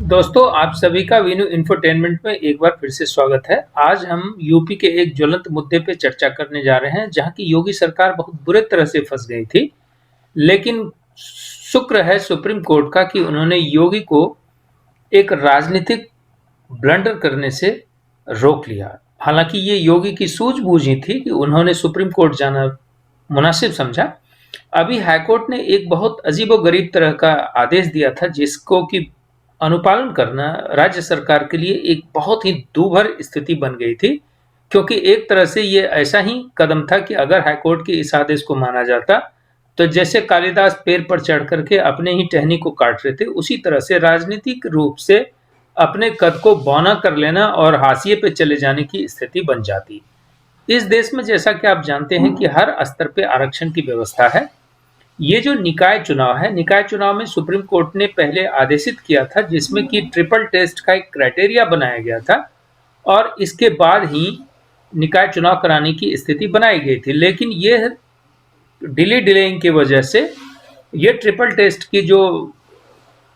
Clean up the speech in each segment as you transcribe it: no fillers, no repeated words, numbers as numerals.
दोस्तों, आप सभी का वीनू इंफोटेनमेंट में एक बार फिर से स्वागत है। आज हम यूपी के एक ज्वलंत मुद्दे पे चर्चा करने जा रहे हैं, जहां की योगी सरकार बहुत बुरे तरह से फंस गई थी। लेकिन शुक्र है सुप्रीम कोर्ट का कि उन्होंने योगी को एक राजनीतिक ब्लंडर करने से रोक लिया। हालांकि ये योगी की सूझबूझ ही थी कि उन्होंने सुप्रीम कोर्ट जाना मुनासिब समझा। अभी हाईकोर्ट ने एक बहुत अजीबोगरीब तरह का आदेश दिया था, जिसको कि अनुपालन करना राज्य सरकार के लिए एक बहुत ही दूभर स्थिति बन गई थी। क्योंकि एक तरह से ये ऐसा ही कदम था कि अगर हाईकोर्ट के इस आदेश को माना जाता, तो जैसे कालिदास पेड़ पर चढ़ करके अपने ही टहनी को काट रहे थे, उसी तरह से राजनीतिक रूप से अपने कद को बौना कर लेना और हाशिए पे चले जाने की स्थिति बन जाती। इस देश में जैसा कि आप जानते हैं कि हर स्तर पे आरक्षण की व्यवस्था है। ये जो निकाय चुनाव है, निकाय चुनाव में सुप्रीम कोर्ट ने पहले आदेशित किया था, जिसमें कि ट्रिपल टेस्ट का एक क्राइटेरिया बनाया गया था और इसके बाद ही निकाय चुनाव कराने की स्थिति बनाई गई थी। लेकिन ये डिलेइंग की वजह से ये ट्रिपल टेस्ट की जो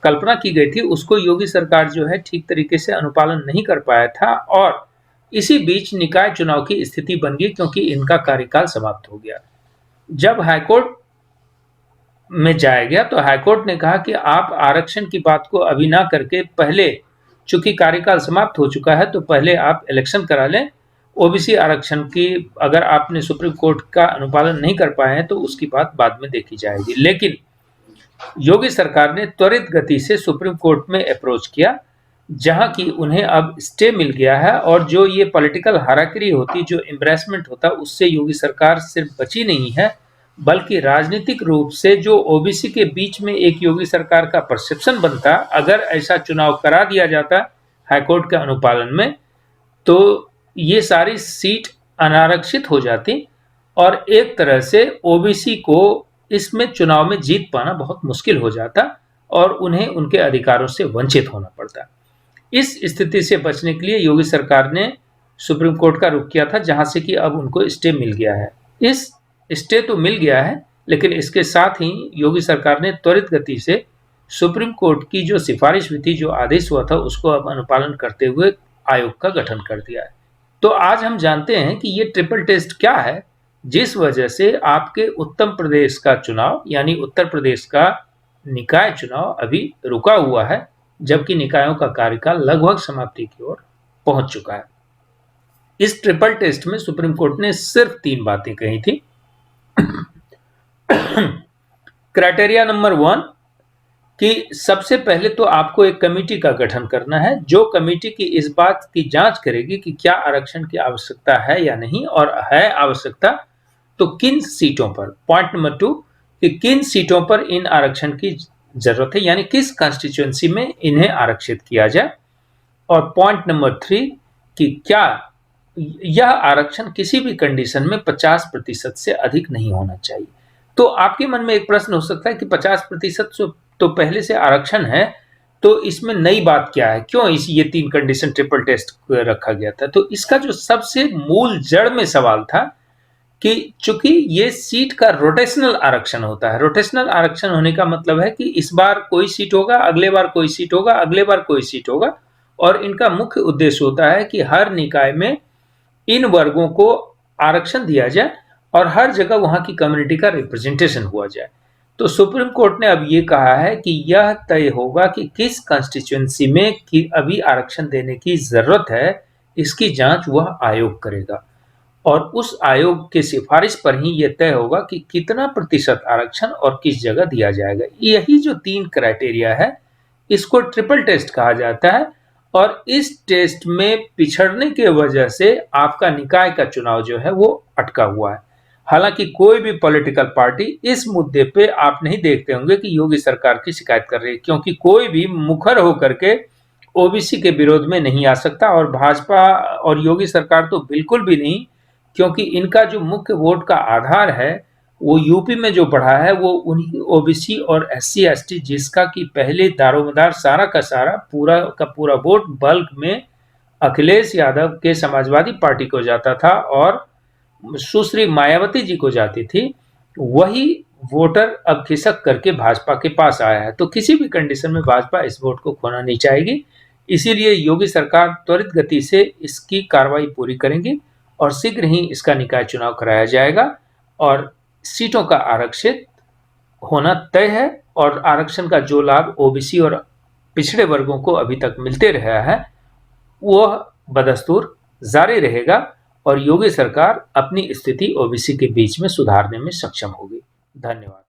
कल्पना की गई थी, उसको योगी सरकार जो है ठीक तरीके से अनुपालन नहीं कर पाया था और इसी बीच निकाय चुनाव की स्थिति बन गई, क्योंकि इनका कार्यकाल समाप्त हो गया। जब हाईकोर्ट में जाया गया तो हाईकोर्ट ने कहा कि आप आरक्षण की बात को अभी ना करके पहले, चूंकि कार्यकाल समाप्त हो चुका है, तो पहले आप इलेक्शन करा लें। ओबीसी आरक्षण की अगर आपने सुप्रीम कोर्ट का अनुपालन नहीं कर पाए हैं तो उसकी बात बाद में देखी जाएगी। लेकिन योगी सरकार ने त्वरित गति से सुप्रीम कोर्ट में अप्रोच किया, जहां की उन्हें अब स्टे मिल गया है। और जो ये पॉलिटिकल हाराकिरी होती, जो एम्ब्रेसमेंट होता, उससे योगी सरकार सिर्फ बची नहीं है, बल्कि राजनीतिक रूप से जो ओबीसी के बीच में एक योगी सरकार का परसेप्शन बनता, अगर ऐसा चुनाव करा दिया जाता हाईकोर्ट के अनुपालन में, तो ये सारी सीट अनारक्षित हो जाती और एक तरह से ओबीसी को इसमें चुनाव में जीत पाना बहुत मुश्किल हो जाता और उन्हें उनके अधिकारों से वंचित होना पड़ता। इस स्थिति से बचने के लिए योगी सरकार ने सुप्रीम कोर्ट का रुख किया था, जहां से कि अब उनको स्टे मिल गया है। इस स्टे तो मिल गया है, लेकिन इसके साथ ही योगी सरकार ने त्वरित गति से सुप्रीम कोर्ट की जो सिफारिश हुई थी, जो आदेश हुआ था, उसको अब अनुपालन करते हुए आयोग का गठन कर दिया है। तो आज हम जानते हैं कि ये ट्रिपल टेस्ट क्या है, जिस वजह से आपके उत्तर प्रदेश का चुनाव, यानी उत्तर प्रदेश का निकाय चुनाव अभी रुका हुआ है, जबकि निकायों का कार्यकाल लगभग समाप्ति की ओर पहुंच चुका है। इस ट्रिपल टेस्ट में सुप्रीम कोर्ट ने सिर्फ 3 बातें कही थी। क्राइटेरिया नंबर 1 कि सबसे पहले तो आपको एक कमेटी का गठन करना है, जो कमेटी की इस बात की जांच करेगी कि क्या आरक्षण की आवश्यकता है या नहीं, और है आवश्यकता तो किन सीटों पर। पॉइंट नंबर 2 कि किन सीटों पर इन आरक्षण की जरूरत है, यानी किस कॉन्स्टिट्यूएंसी में इन्हें आरक्षित किया जाए। और पॉइंट नंबर 3 कि क्या यह आरक्षण किसी भी कंडीशन में 50% से अधिक नहीं होना चाहिए। तो आपके मन में एक प्रश्न हो सकता है कि 50% तो पहले से आरक्षण है, तो इसमें नई बात क्या है, क्यों ये 3 कंडीशन ट्रिपल टेस्ट रखा गया था। तो इसका जो सबसे मूल जड़ में सवाल था कि चूंकि ये सीट का रोटेशनल आरक्षण होता है। रोटेशनल आरक्षण होने का मतलब है कि इस बार कोई सीट होगा, अगले बार कोई सीट होगा, अगले बार कोई सीट होगा, और इनका मुख्य उद्देश्य होता है कि हर निकाय में इन वर्गों को आरक्षण दिया जाए और हर जगह वहां की कम्युनिटी का रिप्रेजेंटेशन हुआ जाए। तो सुप्रीम कोर्ट ने अब ये कहा है कि यह तय होगा कि किस कॉन्स्टिट्यूएंसी में कि अभी आरक्षण देने की जरूरत है, इसकी जांच वह आयोग करेगा और उस आयोग के सिफारिश पर ही यह तय होगा कि कितना प्रतिशत आरक्षण और किस जगह दिया जाएगा। यही जो 3 क्राइटेरिया है, इसको ट्रिपल टेस्ट कहा जाता है। और इस टेस्ट में पिछड़ने के वजह से आपका निकाय का चुनाव जो है वो अटका हुआ है। हालांकि कोई भी पॉलिटिकल पार्टी इस मुद्दे पे आप नहीं देखते होंगे कि योगी सरकार की शिकायत कर रही है, क्योंकि कोई भी मुखर होकर के ओबीसी के विरोध में नहीं आ सकता, और भाजपा और योगी सरकार तो बिल्कुल भी नहीं, क्योंकि इनका जो मुख्य वोट का आधार है वो यूपी में जो बढ़ा है वो उन्हीं ओबीसी और एससी एसटी, जिसका कि पहले दारोमदार सारा का सारा पूरा वोट बल्क में अखिलेश यादव के समाजवादी पार्टी को जाता था और सुश्री मायावती जी को जाती थी, वही वोटर अब खिसक करके भाजपा के पास आया है, तो किसी भी कंडीशन में भाजपा इस वोट को खोना नहीं चाहेगी। इसीलिए योगी सरकार त्वरित गति से इसकी कार्रवाई पूरी करेंगी और शीघ्र ही इसका निकाय चुनाव कराया जाएगा और सीटों का आरक्षित होना तय है। और आरक्षण का जो लाभ ओबीसी और पिछड़े वर्गों को अभी तक मिलते रहा है, वह बदस्तूर जारी रहेगा और योगी सरकार अपनी स्थिति ओबीसी के बीच में सुधारने में सक्षम होगी। धन्यवाद।